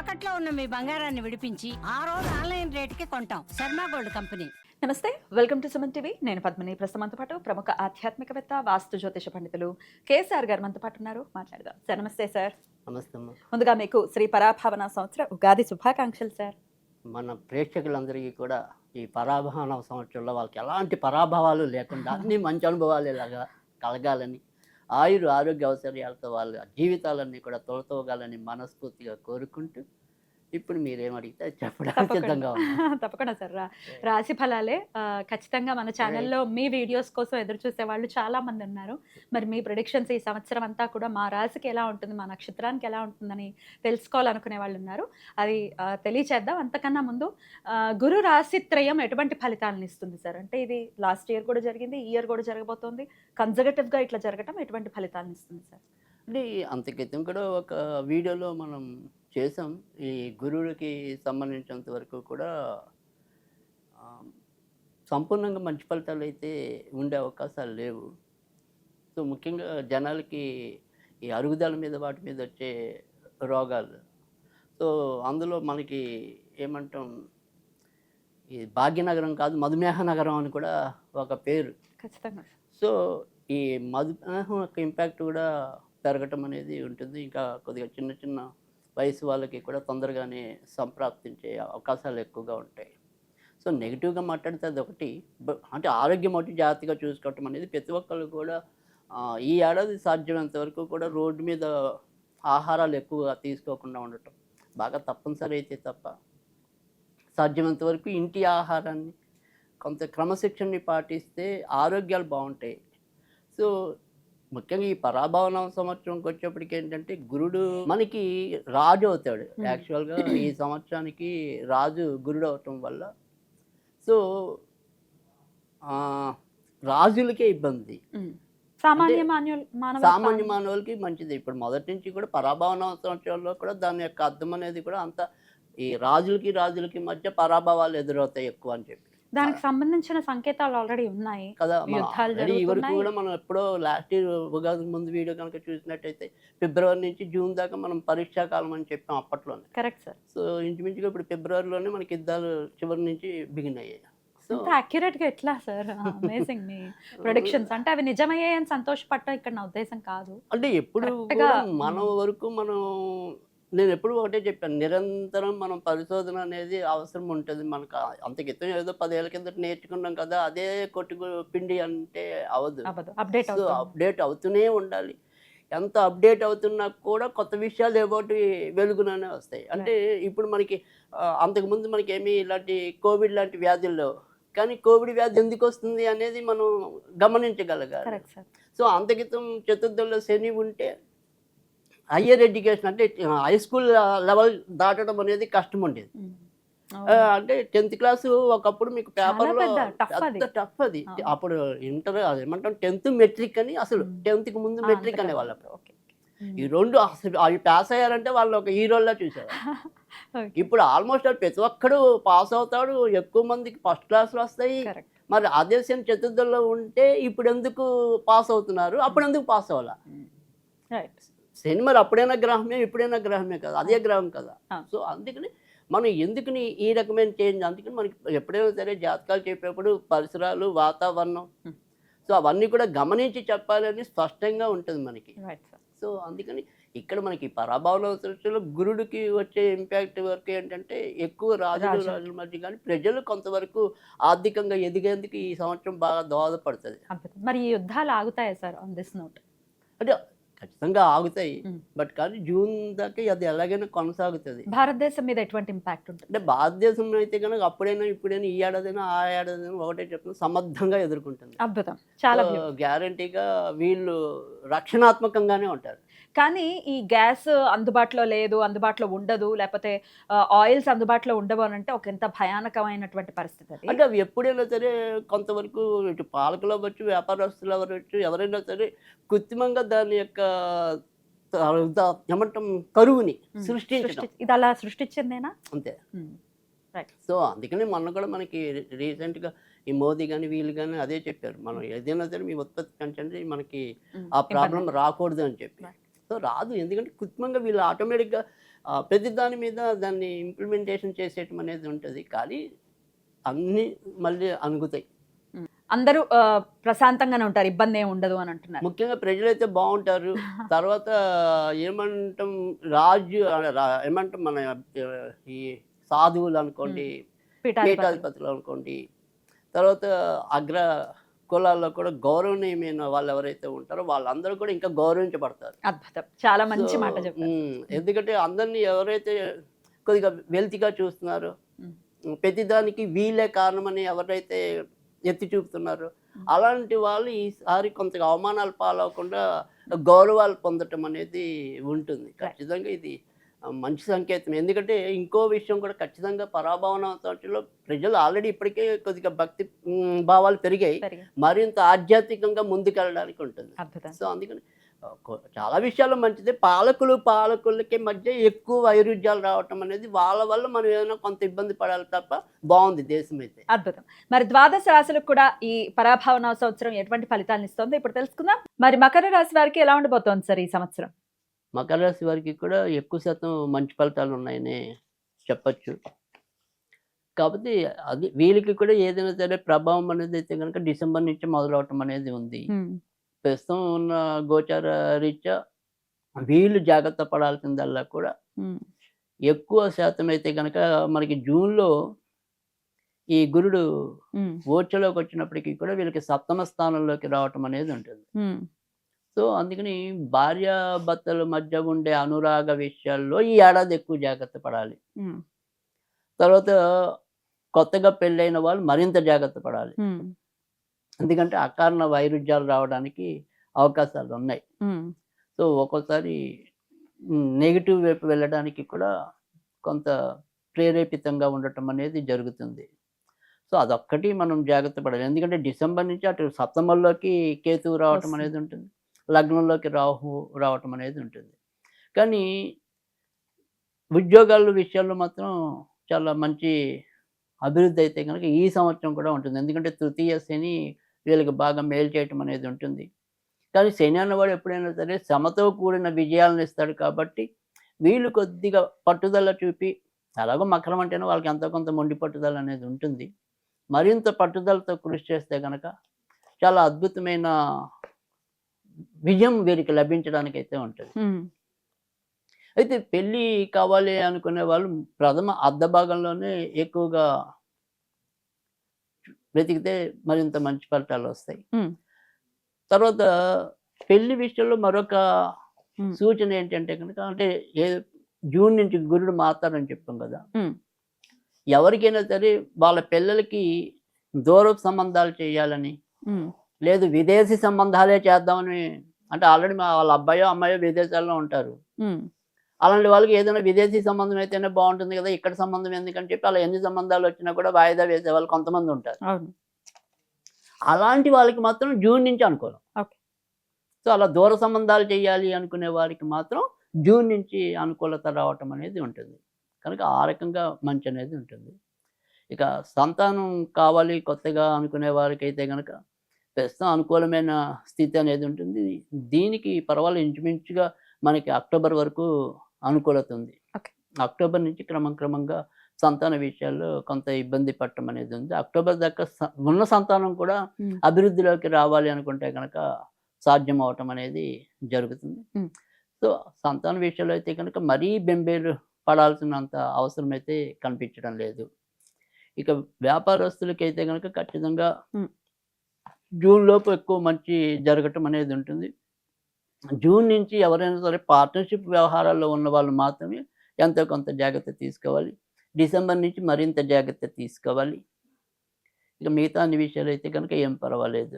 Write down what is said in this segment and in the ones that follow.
తాకట్లో ఉన్న మీ బంగారాన్ని విడిపించి ఆ రోజు ఆన్లైన్ రేటుకి కొంటాం. Sharma gold company. నమస్తే, వెల్కమ్ టు సుమన్ టీవీ. నేను పద్మిని. ప్రస్తుతంతో పాటు ప్రముఖ ఆధ్యాత్మికవేత్త, వాస్తు జ్యోతిష పండితులు కేసీఆర్ గారు మనతో పాటు ఉన్నారు. మాట్లాడదాం సార్. నమస్తే సార్. నమస్తే అమ్మ. ముందుగా మీకు శ్రీ పరాభావన సంవత్సర ఉగాది శుభాకాంక్షలు సార్. మన ప్రేక్షకులందరికీ కూడా ఈ పరాభవన సంవత్సరంలో వాళ్ళకి ఎలాంటి పరాభవాలు లేకుండా అన్ని మంచి అనుభవాలు ఇలాగా కలగాలని, ఆరోగ్య అవసరాలతో వాళ్ళ జీవితాలన్నీ కూడా తొలతోగాలని మనస్ఫూర్తిగా కోరుకుంటూ, ఇప్పుడు మీరేమడిగితే చెప్పడానికి సిద్ధంగా ఉన్నాను. తప్పకుండా సార్. రాశి ఫలాలే ఖచ్చితంగా మన ఛానల్లో మీ వీడియోస్ కోసం ఎదురు చూసే వాళ్ళు చాలా మంది ఉన్నారు. మరి మీ ప్రిడిక్షన్స్ ఈ సంవత్సరం అంతా కూడా మా రాశికి ఎలా ఉంటుంది, మా నక్షత్రానికి ఎలా ఉంటుందని తెలుసుకోవాలనుకునే వాళ్ళు ఉన్నారు. అది తెలియచేద్దాం. అంతకన్నా ముందు గురు రాశి త్రయం ఎటువంటి ఫలితాలను ఇస్తుంది సార్? అంటే ఇది లాస్ట్ ఇయర్ కూడా జరిగింది, ఈ ఇయర్ కూడా జరగబోతోంది. కన్జర్వేటివ్గా ఇట్లా జరగటం ఎటువంటి ఫలితాలను ఇస్తుంది సార్? అంటే అంత క్రితం కూడా ఒక వీడియోలో మనం చేసాం. ఈ గురువులకి సంబంధించినంత వరకు కూడా సంపూర్ణంగా మంచి ఫలితాలు అయితే ఉండే అవకాశాలు లేవు. సో ముఖ్యంగా జనాలకి ఈ అరుగుదల మీద వాటి మీద వచ్చే రోగాలు, సో అందులో మనకి ఏమంటాం, ఈ భాగ్యనగరం కాదు మధుమేహ నగరం అని కూడా ఒక పేరు. ఖచ్చితంగా. సో ఈ మధుమేహం యొక్క ఇంపాక్ట్ కూడా పెరగటం అనేది ఉంటుంది. ఇంకా కొద్దిగా చిన్న చిన్న వయసు వాళ్ళకి కూడా తొందరగానే సంప్రాప్తించే అవకాశాలు ఎక్కువగా ఉంటాయి. సో నెగిటివ్గా మాట్లాడితే అదొకటి. అంటే ఆరోగ్యం ఒకటి జాగ్రత్తగా చూసుకోవటం అనేది ప్రతి ఒక్కళ్ళు కూడా ఈ ఏడాది సాధ్యమైనంత వరకు కూడా రోడ్డు మీద ఆహారాలు ఎక్కువగా తీసుకోకుండా ఉండటం బాగా తప్పనిసరి అయితే తప్ప, సాధ్యమైనంత వరకు ఇంటి ఆహారాన్ని కొంత క్రమశిక్షణని పాటిస్తే ఆరోగ్యాలు బాగుంటాయి. సో ముఖ్యంగా ఈ పరాభవన సంవత్సరంకి వచ్చేప్పటికి ఏంటంటే గురుడు మనకి రాజు అవుతాడు. యాక్చువల్గా ఈ సంవత్సరానికి రాజు గురుడు అవటం వల్ల సో రాజులకే ఇబ్బంది, సామాన్య మానవులకి మంచిది. ఇప్పుడు మొదటి నుంచి కూడా పరాభవన సంవత్సరంలో కూడా దాని యొక్క అర్థం అనేది కూడా అంత ఈ రాజులకి మధ్య పరాభవాలు ఎదురవుతాయి ఎక్కువ అని చెప్పి దానికి సంబంధించిన సంకేతాలు ఆల్రెడీ ఉన్నాయి కదా. ఈ వరకు యుద్ధాలు కూడా మనం ఎప్పుడో లాస్ట్ ఇయర్ ఉగాది ముందు వీడియో కనుక చూసినట్టయితే ఫిబ్రవరి నుంచి జూన్ దాకా మనం పరీక్షాకాలం అని చెప్పాం అప్పట్లోనే. Correct sir. సో ఇంచుమించుగా ఇప్పుడు ఫిబ్రవరిలోనే మనకి యుద్ధాలు చివరి నుంచి బిగిన్ అయ్యాయి. సో అక్యురేట్ గా ఎట్లా సార్? అమేజింగ్ మీ ప్రొడిక్షన్స్. అంటే అవి నిజమయ్యాయని సంతోషపడటం ఇక్కడ నా ఉద్దేశం కాదు. అంటే ఎప్పుడు Correct గా, మన వరకు నేను ఎప్పుడు ఒకటే చెప్పాను, నిరంతరం మనం పరిశోధన అనేది అవసరం ఉంటుంది. మనకు అంత క్రితం ఏదో 10 ఏళ్ళ కిందట నేర్చుకున్నాం కదా, అదే కొట్టుకు పిండి అంటే అవదు. అప్డేట్ సో అప్డేట్ అవుతూనే ఉండాలి. ఎంత అప్డేట్ అవుతున్నా కూడా కొత్త విషయాలు ఏవోటి వెలుగుననే వస్తాయి. అంటే ఇప్పుడు మనకి అంతకుముందు మనకి ఏమీ ఇలాంటి కోవిడ్ లాంటి వ్యాధులు లేవు, కానీ కోవిడ్ వ్యాధి ఎందుకు వస్తుంది అనేది మనం గమనించగలగాలి. సో అంత క్రితం చతుర్థంలో శని ఉంటే హయ్యర్ ఎడ్యుకేషన్ అంటే హై స్కూల్ లెవెల్ దాటడం అనేది కష్టం ఉండేది. అంటే 10th క్లాసు ఒకప్పుడు మీకు పేపర్లో టఫ్ అది. అప్పుడు ఇంటర్ ఏమంటాం 10th మెట్రిక్ అని, అసలు 10th కి ముందు మెట్రిక్ అనేవాళ్ళు. ఈ రెండు అసలు అవి పాస్ అయ్యారంటే వాళ్ళు ఒక హీరోల్లా చూసేవారు. ఇప్పుడు ఆల్మోస్ట్ ప్రతి ఒక్కడు పాస్ అవుతాడు, ఎక్కువ మందికి ఫస్ట్ క్లాసులు వస్తాయి. మరి అదే శని చతుర్థంలో ఉంటే ఇప్పుడు ఎందుకు పాస్ అవుతున్నారు, అప్పుడు ఎందుకు పాస్ అవ్వాలా? శని మరి అప్పుడైనా గ్రహమే, ఇప్పుడైనా గ్రహమే కదా, అదే గ్రహం కదా. సో అందుకని మనం ఎందుకని ఈ రకమైన చేంజ్, అందుకని మనకి ఎప్పుడైనా సరే జాతకాలు చెప్పేప్పుడు పరిసరాలు, వాతావరణం, సో అవన్నీ కూడా గమనించి చెప్పాలని స్పష్టంగా ఉంటుంది మనకి. సో అందుకని ఇక్కడ మనకి పరాభవన సృష్టిలో గురుడికి వచ్చే ఇంపాక్ట్ వరకు ఏంటంటే ఎక్కువ రాజుల మధ్య కానీ ప్రజలు కొంతవరకు ఆర్థికంగా ఎదిగేందుకు ఈ సంవత్సరం బాగా దోహదపడుతుంది. మరి ఈ యుద్ధాలు ఆగుతాయా సార్ ఆన్ దిస్ నోట్? అంటే ఖచ్చితంగా ఆగుతాయి, బట్ కానీ జూన్ దాకా అది ఎలాగైనా కొనసాగుతుంది. భారతదేశం మీద ఎటువంటి ఇంపాక్ట్ ఉంటుంది? అంటే భారతదేశంలో అయితే కనుక అప్పుడైనా ఇప్పుడైనా ఈ ఏడాదైనా ఆ ఏడాదైనా ఒకటే చెప్తున్నా, సమర్థంగా ఎదుర్కొంటుంది. అద్భుతం, చాలా గ్యారంటీగా వీళ్ళు రక్షణాత్మకంగానే ఉంటారు. కానీ ఈ గ్యాస్ అందుబాటులో లేదు, అందుబాటులో ఉండదు, లేకపోతే ఆయిల్స్ అందుబాటులో ఉండవు అని అంటే ఒక ఎంత భయానకమైనటువంటి పరిస్థితి అది. అంటే అవి ఎప్పుడైనా సరే కొంతవరకు ఇటు పాలకులు అవ్వచ్చు, వ్యాపారస్తులు అవ్వచ్చు, ఎవరైనా సరే కృత్రిమంగా దాని యొక్క ఏమంటాం కరువుని సృష్టించడం. ఇది అలా సృష్టించిందేనా? అంతే. సో అందుకని మొన్న కూడా మనకి రీసెంట్గా ఈ మోదీ కానీ వీళ్ళు కానీ అదే చెప్పారు, మనం ఏదైనా సరే మీ ఉత్పత్తి పెంచండి, మనకి ఆ ప్రాబ్లం రాకూడదు అని చెప్పి. సో రాదు, ఎందుకంటే కృత్రిమంగా వీళ్ళు ఆటోమేటిక్గా ప్రతి దాని మీద దాన్ని ఇంప్లిమెంటేషన్ చేసేయటం అనేది ఉంటుంది, కానీ అన్నీ మళ్ళీ అనుగుతాయి. అందరూ ప్రశాంతంగానే ఉంటారు, ఇబ్బంది ఏమి ఉండదు అని అంటున్నారు. ముఖ్యంగా ప్రజలైతే బాగుంటారు. తర్వాత ఏమంటాం, రాజు ఏమంటాం మన ఈ సాధువులు అనుకోండి, పీఠాధిపతులు అనుకోండి, తర్వాత అగ్ర కులాల్లో కూడా గౌరవనీయమైన వాళ్ళు ఎవరైతే ఉంటారో వాళ్ళందరూ కూడా ఇంకా గౌరవించబడతారు. అద్భుతం, చాలా మంచి మాట చెప్పారు. ఎందుకంటే అందరినీ ఎవరైతే కొద్దిగా వెల్తిగా చూస్తున్నారో, ప్రతిదానికి వీళ్ళే కారణమని ఎవరైతే ఎత్తి చూపుతున్నారు, అలాంటి వాళ్ళు ఈసారి కొంత అవమానాలు పాలవకుండా గౌరవాలు పొందటం అనేది ఉంటుంది. ఖచ్చితంగా ఇది మంచి సంకేతం. ఎందుకంటే ఇంకో విషయం కూడా ఖచ్చితంగా పరాభవనలో ప్రజలు ఆల్రెడీ ఇప్పటికే కొద్దిగా భక్తి భావాలు పెరిగాయి, మరింత ఆధ్యాత్మికంగా ముందుకెళ్ళడానికి ఉంటుంది. సో అందుకని చాలా విషయాల్లో మంచిదే. పాలకులకి మధ్య ఎక్కువ వైరుధ్యాలు రావటం అనేది వాళ్ళ వల్ల మనం ఏమైనా కొంత ఇబ్బంది పడాలి తప్ప బాగుంది దేశం అయితే. అద్భుతం. మరి ద్వాదశ రాశులకు కూడా ఈ పరాభవన సంవత్సరం ఎటువంటి ఫలితాలను ఇస్తుందో ఇప్పుడు తెలుసుకుందాం. మరి మకర రాశి వారికి ఎలా ఉండబోతోంది సార్ ఈ సంవత్సరం? మకర రాశి వారికి కూడా ఎక్కువ శాతం మంచి ఫలితాలు ఉన్నాయని చెప్పచ్చు. కాకపోతే అది వీళ్ళకి కూడా ఏదైనా సరే ప్రభావం అనేది అయితే కనుక డిసెంబర్ నుంచి మొదలవటం అనేది ఉంది. ప్రస్తుతం ఉన్న గోచార రీత్యా వీళ్ళు జాగ్రత్త పడాల్సిందల్లా కూడా ఎక్కువ శాతం అయితే కనుక మనకి జూన్లో ఈ గురుడు ఓర్చలోకి వచ్చినప్పటికీ కూడా వీళ్ళకి సప్తమ స్థానంలోకి రావటం అనేది ఉంటుంది. సో అందుకని భార్యాభర్తల మధ్య ఉండే అనురాగ విషయాల్లో ఈ ఏడాది ఎక్కువ జాగ్రత్త పడాలి. తర్వాత కొత్తగా పెళ్ళైన వాళ్ళు మరింత జాగ్రత్త పడాలి, ఎందుకంటే అకారణ వైరుధ్యాలు రావడానికి అవకాశాలు ఉన్నాయి. సో ఒక్కోసారి నెగిటివ్ వైపు వెళ్ళడానికి కూడా కొంత ప్రేరేపితంగా ఉండటం అనేది జరుగుతుంది. సో అదొక్కటి మనం జాగ్రత్త పడాలి, ఎందుకంటే డిసెంబర్ నుంచి అటు సప్తమంలోకి కేతువు రావటం అనేది ఉంటుంది, లగ్నంలోకి రాహు రావటం అనేది ఉంటుంది. కానీ ఉద్యోగాల విషయాల్లో మాత్రం చాలా మంచి అభివృద్ధి అయితే కనుక ఈ సంవత్సరం కూడా ఉంటుంది, ఎందుకంటే తృతీయ శని వీళ్ళకి బాగా మేలు చేయటం అనేది ఉంటుంది. కానీ శని అన్నవాడు ఎప్పుడైనా సరే శ్రమతో కూడిన విజయాలను ఇస్తాడు, కాబట్టి వీళ్ళు కొద్దిగా పట్టుదల చూపి, అలాగో మకరం అంటేనే వాళ్ళకి ఎంతో కొంత మొండి పట్టుదల అనేది ఉంటుంది, మరింత పట్టుదలతో కృషి చేస్తే కనుక చాలా అద్భుతమైన విజయం వీరికి లభించడానికి అయితే ఉంటుంది. అయితే పెళ్ళి కావాలి అనుకునే వాళ్ళు ప్రథమ అర్ధ భాగంలోనే ఎక్కువగా వెతికితే మరింత మంచి ఫలితాలు వస్తాయి. తర్వాత పెళ్లి విషయంలో మరొక సూచన ఏంటంటే కనుక, అంటే జూన్ నుంచి గురుడు మారుతారని చెప్పాం కదా, ఎవరికైనా సరే వాళ్ళ పిల్లలకి దూర సంబంధాలు చేయాలని, లేదు విదేశీ సంబంధాలే చేద్దామని, అంటే ఆల్రెడీ వాళ్ళ అబ్బాయో అమ్మాయో విదేశాల్లో ఉంటారు, అలాంటి వాళ్ళకి ఏదైనా విదేశీ సంబంధం అయితేనే బాగుంటుంది కదా, ఇక్కడ సంబంధం ఎందుకని చెప్పి అలా ఎన్ని సంబంధాలు వచ్చినా కూడా వాయిదా వేసే వాళ్ళు కొంతమంది ఉంటారు. అలాంటి వాళ్ళకి మాత్రం జూన్ నుంచి అనుకోవాలి. సో అలా దూర సంబంధాలు చేయాలి అనుకునే వారికి మాత్రం జూన్ నుంచి అనుకూలత రావటం అనేది ఉంటుంది, కనుక ఆ రకంగా మంచి అనేది ఉంటుంది. ఇక సంతానం కావాలి కొత్తగా అనుకునే వారికి అయితే కనుక ప్రస్తుతం అనుకూలమైన స్థితి అనేది ఉంటుంది. దీనికి పర్వాలేదు, ఇంచుమించుగా మనకి అక్టోబర్ వరకు అనుకూలత ఉంది. అక్టోబర్ నుంచి క్రమంగా సంతాన విషయాల్లో కొంత ఇబ్బంది పడటం అనేది ఉంది. అక్టోబర్ దాకా ఉన్న సంతానం కూడా అభివృద్ధిలోకి రావాలి అనుకుంటే కనుక సాధ్యం అవటం అనేది జరుగుతుంది. సో సంతాన విషయాల్లో అయితే కనుక మరీ బెంబేలు పడాల్సినంత అవసరం అయితే కనిపించడం లేదు. ఇక వ్యాపారస్తులకి అయితే కనుక ఖచ్చితంగా జూన్ లోపు ఎక్కువ మంచి జరగటం అనేది ఉంటుంది. జూన్ నుంచి ఎవరైనా సరే పార్ట్నర్షిప్ వ్యవహారాల్లో ఉన్న వాళ్ళు మాత్రమే ఎంతో కొంత జాగ్రత్త తీసుకోవాలి. డిసెంబర్ నుంచి మరింత జాగ్రత్త తీసుకోవాలి. ఇక మిగతా అన్ని విషయాలు అయితే కనుక ఏం పర్వాలేదు.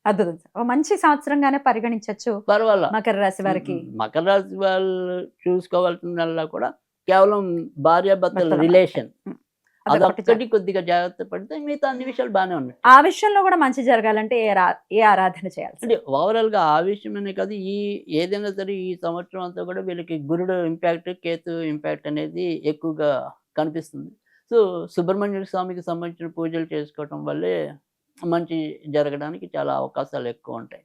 అద్భుతం. మంచి సంవత్సరంగానే పరిగణించవచ్చు పర్వాలా మకర రాశి వారికి. మకర రాశి వాళ్ళు చూసుకోవాల్సిందల్లా కూడా కేవలం భార్యాభర్తల రిలేషన్, అదొక్కటి కొద్దిగా జాగ్రత్త పడితే మిగతా అన్ని విషయాలు బాగానే ఉన్నాయి. ఆ విషయంలో కూడా మంచి జరగాలంటే ఏ ఆరాధన చేయాలి? అంటే ఓవరాల్ గా ఆ విషయమనే కాదు, ఏదైనా సరే ఈ సంవత్సరం అంతా కూడా వీళ్ళకి గురుడు ఇంపాక్ట్, కేతు ఇంపాక్ట్ అనేది ఎక్కువగా కనిపిస్తుంది. సో సుబ్రహ్మణ్య స్వామికి సంబంధించిన పూజలు చేసుకోవటం వల్లే మంచి జరగడానికి చాలా అవకాశాలు ఎక్కువ ఉంటాయి.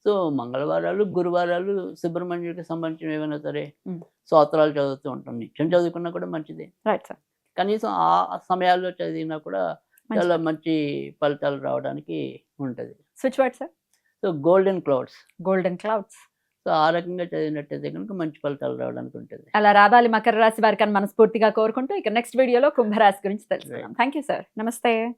సో మంగళవారాలు, గురువారాలు సుబ్రహ్మణ్యుడికి సంబంధించిన ఏమైనా సరే Mm. స్తోత్రాలు చదువుతూ ఉంటాం. నిత్యం చదువుకున్నా కూడా మంచిదే. Right sir. కనీసం ఆ సమయాల్లో చదివినా కూడా చాలా మంచి ఫలితాలు రావడానికి ఉంటది. Switch word sir. So golden clouds. Golden clouds. So ఆ రకంగా చదివినట్టయితే కనుక మంచి ఫలితాలు రావడానికి ఉంటుంది. అలా రావాలి మకర రాశి వారికి అని మనస్ఫూర్తిగా కోరుకుంటూ ఇక నెక్స్ట్ వీడియోలో కుంభరాశి గురించి తెలుసుకుందాం. Thank you sir. నమస్తే.